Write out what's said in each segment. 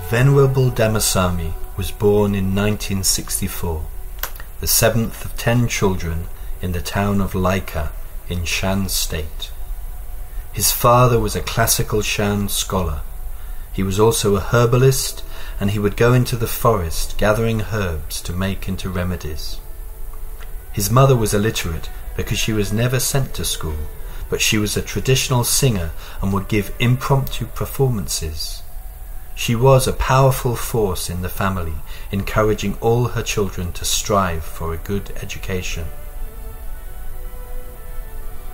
Venerable Dhammasami was born in 1964, the seventh of 10 children in the town of Laika in Shan State. His father was a classical Shan scholar. He was also a herbalist, and he would go into the forest gathering herbs to make into remedies. His mother was illiterate because she was never sent to school, but she was a traditional singer and would give impromptu performances. She was a powerful force in the family, encouraging all her children to strive for a good education.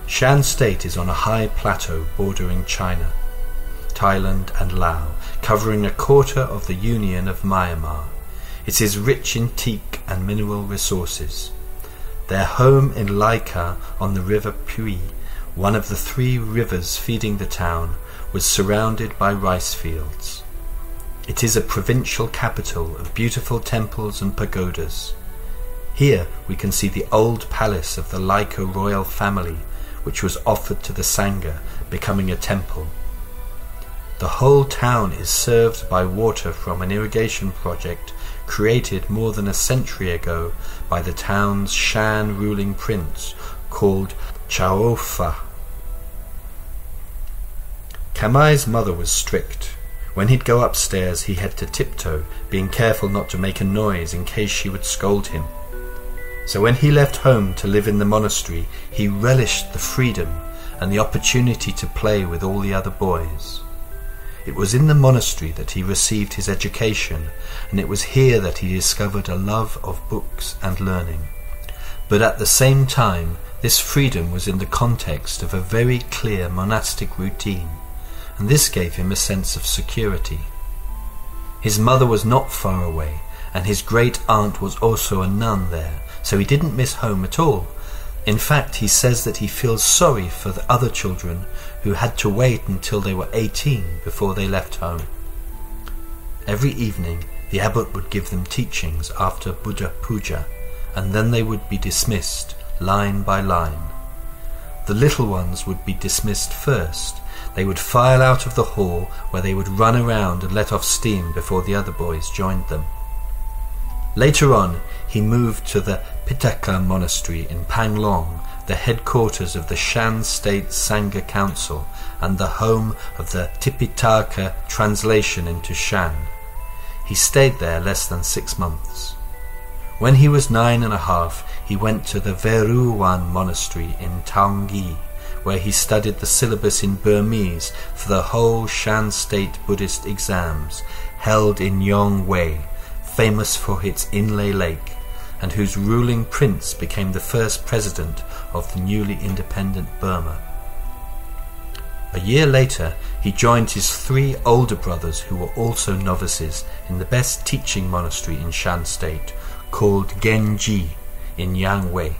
Shan State is on a high plateau bordering China, Thailand and Laos, covering a quarter of the Union of Myanmar. It is rich in teak and mineral resources. Their home in Laika on the river Pui, one of the 3 rivers feeding the town, was surrounded by rice fields. It is a provincial capital of beautiful temples and pagodas. Here we can see the old palace of the Laika royal family, which was offered to the Sangha, becoming a temple. The whole town is served by water from an irrigation project created more than a century ago by the town's Shan ruling prince called Chaofa. Kamai's mother was strict. When he'd go upstairs, he had to tiptoe, being careful not to make a noise in case she would scold him. So when he left home to live in the monastery, he relished the freedom and the opportunity to play with all the other boys. It was in the monastery that he received his education, and it was here that he discovered a love of books and learning. But at the same time, this freedom was in the context of a very clear monastic routine, and this gave him a sense of security. His mother was not far away, and his great-aunt was also a nun there, so he didn't miss home at all. In fact, he says that he feels sorry for the other children who had to wait until they were 18 before they left home. Every evening, the abbot would give them teachings after Buddha Puja, and then they would be dismissed, line by line. The little ones would be dismissed first. They would file out of the hall, where they would run around and let off steam before the other boys joined them. Later on, he moved to the Pitaka Monastery in Panglong, the headquarters of the Shan State Sangha Council and the home of the Tipitaka translation into Shan. He stayed there less than 6 months. When he was 9.5, he went to the Veruwan Monastery in Taongi, where he studied the syllabus in Burmese for the whole Shan State Buddhist exams, held in Yongwei, famous for its inlay lake, and whose ruling prince became the first president of the newly independent Burma. A year later, he joined his 3 older brothers who were also novices in the best teaching monastery in Shan State, called Genji in Yangwei.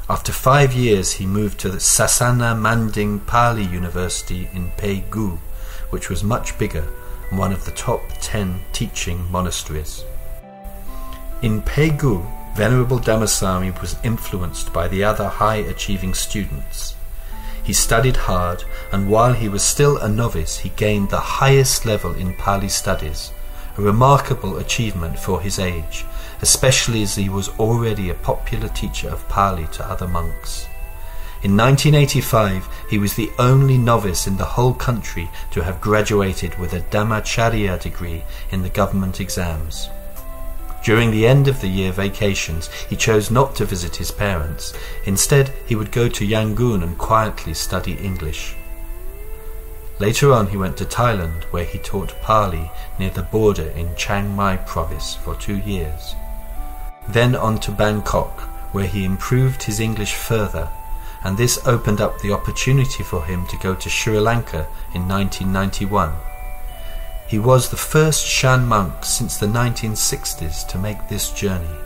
After 5 years, he moved to the Sasana Manding Pali University in Pegu, which was much bigger and one of the top 10 teaching monasteries. In Pegu, Venerable Dhammasami was influenced by the other high-achieving students. He studied hard, and while he was still a novice, he gained the highest level in Pali studies, a remarkable achievement for his age, especially as he was already a popular teacher of Pali to other monks. In 1985, he was the only novice in the whole country to have graduated with a Dhammacharya degree in the government exams. During the end of the year vacations, he chose not to visit his parents. Instead, he would go to Yangon and quietly study English. Later on, he went to Thailand, where he taught Pali near the border in Chiang Mai province for 2 years. Then on to Bangkok, where he improved his English further, and this opened up the opportunity for him to go to Sri Lanka in 1991. He was the first Shan monk since the 1960s to make this journey,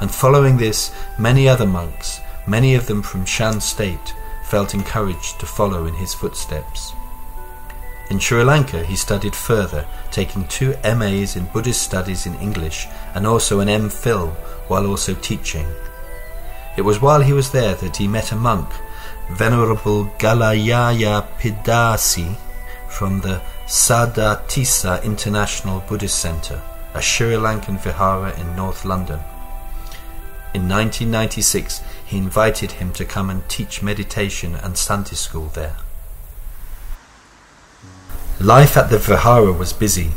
and following this, many other monks, many of them from Shan State, felt encouraged to follow in his footsteps. In Sri Lanka, he studied further, taking 2 MAs in Buddhist studies in English and also an MPhil, while also teaching. It was while he was there that he met a monk, Venerable Galayaya Pidasi, from the Sadatisa International Buddhist Centre, a Sri Lankan vihara in North London. In 1996, he invited him to come and teach meditation and Sunday school there. Life at the vihara was busy.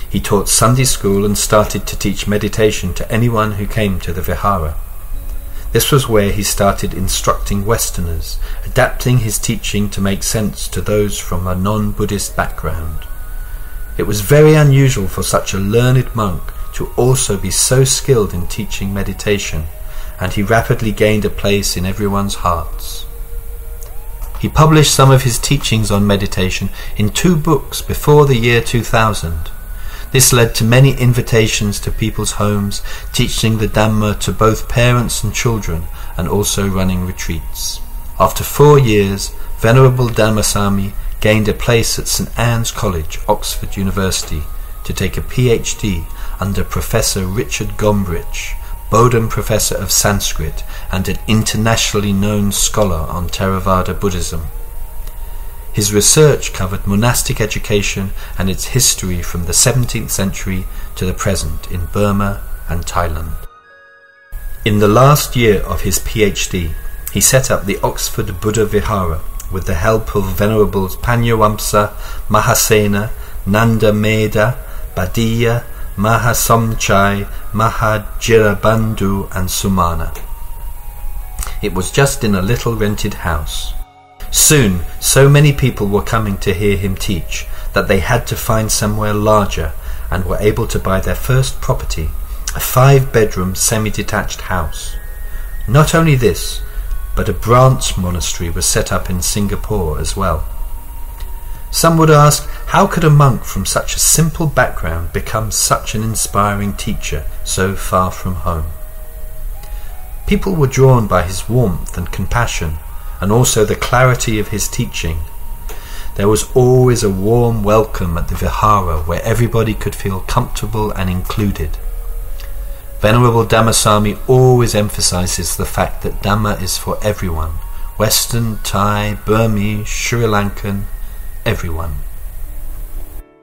He taught Sunday school and started to teach meditation to anyone who came to the vihara. This was where he started instructing Westerners, adapting his teaching to make sense to those from a non-Buddhist background. It was very unusual for such a learned monk to also be so skilled in teaching meditation, and he rapidly gained a place in everyone's hearts. He published some of his teachings on meditation in 2 books before the year 2000. This led to many invitations to people's homes, teaching the Dhamma to both parents and children, and also running retreats. After 4 years, Venerable Dhammasami gained a place at St Anne's College, Oxford University, to take a PhD under Professor Richard Gombrich, Bowdoin Professor of Sanskrit and an internationally known scholar on Theravada Buddhism. His research covered monastic education and its history from the 17th century to the present in Burma and Thailand. In the last year of his PhD, he set up the Oxford Buddha Vihara with the help of Venerables Panyawamsa, Mahasena, Nanda Meda, Badiya, Mahasomchai, Mahajirabandhu and Sumana. It was just in a little rented house. Soon, so many people were coming to hear him teach that they had to find somewhere larger and were able to buy their first property, a 5-bedroom semi-detached house. Not only this, but a branch monastery was set up in Singapore as well. Some would ask, how could a monk from such a simple background become such an inspiring teacher so far from home? People were drawn by his warmth and compassion, and also the clarity of his teaching. There was always a warm welcome at the vihara where everybody could feel comfortable and included. Venerable Dhammasami always emphasizes the fact that Dhamma is for everyone, Western, Thai, Burmese, Sri Lankan, everyone.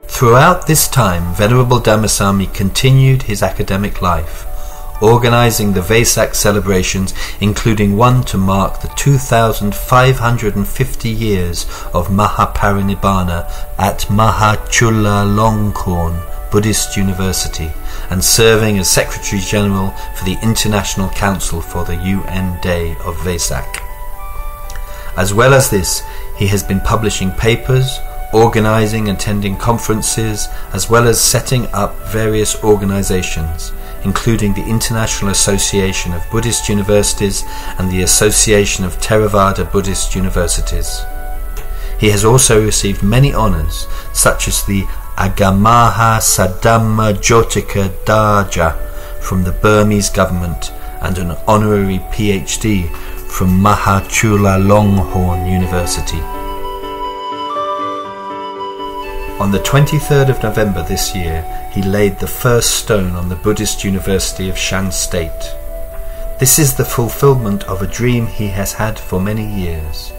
Throughout this time, Venerable Dhammasami continued his academic life, organizing the Vesak celebrations, including one to mark the 2,550 years of Mahaparinibbana at Mahachulalongkorn Buddhist University, and serving as Secretary General for the International Council for the UN Day of Vesak. As well as this, he has been publishing papers, organizing and attending conferences, as well as setting up various organizations, including the International Association of Buddhist Universities and the Association of Theravada Buddhist Universities. He has also received many honours, such as the Agamaha Sadhamma Jyotika Daja from the Burmese government and an honorary PhD from Mahachulalongkorn University. On the 23rd of November this year, he laid the first stone on the Buddhist University of Shan State. This is the fulfillment of a dream he has had for many years.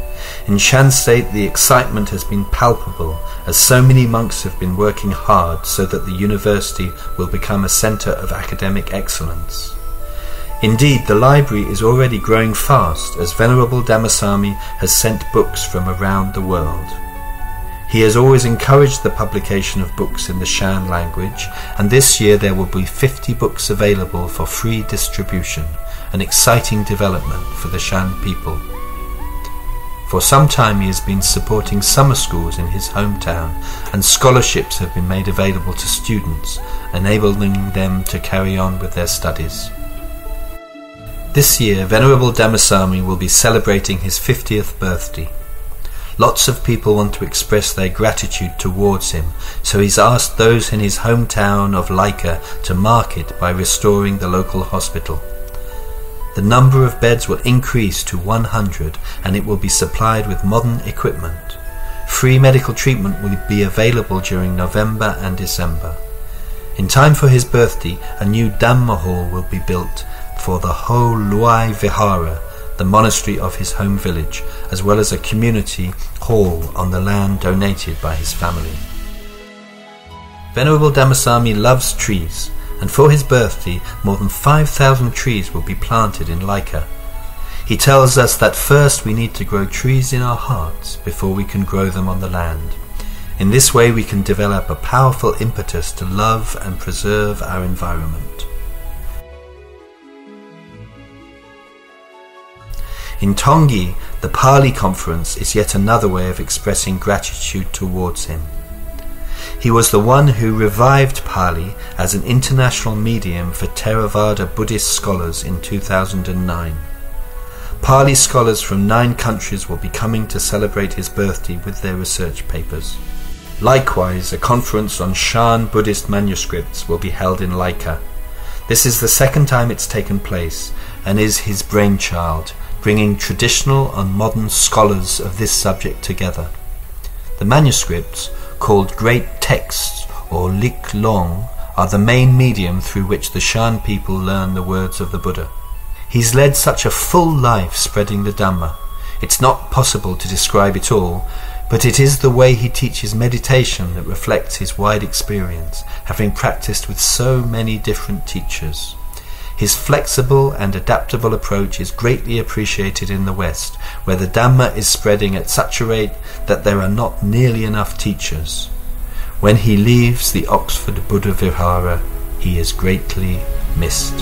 In Shan State, the excitement has been palpable, as so many monks have been working hard so that the university will become a centre of academic excellence. Indeed, the library is already growing fast, as Venerable Dhammasami has sent books from around the world. He has always encouraged the publication of books in the Shan language, and this year there will be 50 books available for free distribution, an exciting development for the Shan people. For some time he has been supporting summer schools in his hometown, and scholarships have been made available to students, enabling them to carry on with their studies. This year, Venerable Dhammasami will be celebrating his 50th birthday. Lots of people want to express their gratitude towards him, so he's asked those in his hometown of Laika to mark it by restoring the local hospital. The number of beds will increase to 100 and it will be supplied with modern equipment. Free medical treatment will be available during November and December. In time for his birthday, a new Dhamma hall will be built for the Ho Luai Vihara, the monastery of his home village, as well as a community hall on the land donated by his family. Venerable Dhammasami loves trees, and for his birthday more than 5,000 trees will be planted in Laika. He tells us that first we need to grow trees in our hearts before we can grow them on the land. In this way we can develop a powerful impetus to love and preserve our environment. In Tongi, the Pali conference is yet another way of expressing gratitude towards him. He was the one who revived Pali as an international medium for Theravada Buddhist scholars in 2009. Pali scholars from 9 countries will be coming to celebrate his birthday with their research papers. Likewise, a conference on Shan Buddhist manuscripts will be held in Laika. This is the second time it's taken place and is his brainchild, bringing traditional and modern scholars of this subject together. The manuscripts, called Great Texts or Lik Long, are the main medium through which the Shan people learn the words of the Buddha. He's led such a full life spreading the Dhamma. It's not possible to describe it all, but it is the way he teaches meditation that reflects his wide experience, having practiced with so many different teachers. His flexible and adaptable approach is greatly appreciated in the West, where the Dhamma is spreading at such a rate that there are not nearly enough teachers. When he leaves the Oxford Buddha Vihara, he is greatly missed.